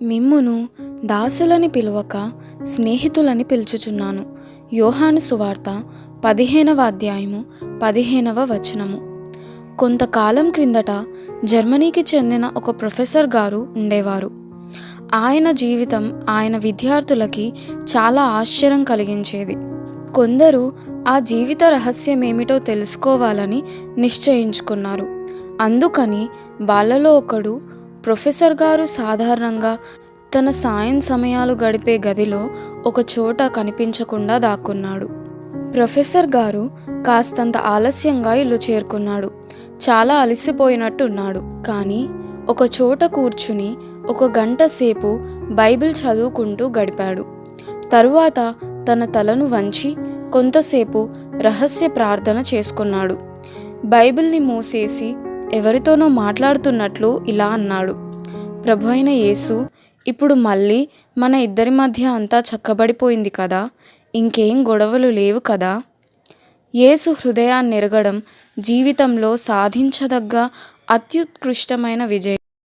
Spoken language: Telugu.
మిమ్మును దాసులని పిలువక స్నేహితులని పిలుచుచున్నాను. యోహాను సువార్త 15వ అధ్యాయము 15వ వచనము. కొంతకాలం క్రిందట జర్మనీకి చెందిన ఒక ప్రొఫెసర్ గారు ఉండేవారు. ఆయన జీవితం ఆయన విద్యార్థులకి చాలా ఆశ్చర్యం కలిగించేది. కొందరు ఆ జీవిత రహస్యమేమిటో తెలుసుకోవాలని నిశ్చయించుకున్నారు. అందుకని వాళ్ళలో ఒకడు ప్రొఫెసర్ గారు సాధారణంగా తన సాయం సమయాలు గడిపే గదిలో ఒక చోట కనిపించకుండా దాక్కున్నాడు. ప్రొఫెసర్ గారు కాస్తంత ఆలస్యంగా ఇల్లు చేరుకున్నాడు. చాలా అలసిపోయినట్టున్నాడు. కానీ ఒక చోట కూర్చుని 1 గంట సేపు బైబిల్ చదువుకుంటూ గడిపాడు. తరువాత తన తలను వంచి కొంతసేపు రహస్య ప్రార్థన చేసుకున్నాడు. బైబిల్ని మూసేసి ఎవరితోనో మాట్లాడుతున్నట్లు ఇలా అన్నాడు: ప్రభు అయిన యేసు, ఇప్పుడు మళ్ళీ మన ఇద్దరి మధ్య అంతా చక్కబడిపోయింది కదా, ఇంకేం గొడవలు లేవు కదా. యేసు హృదయాన్ని ఎరగడం జీవితంలో సాధించదగ్గ అత్యుత్కృష్టమైన విజయం.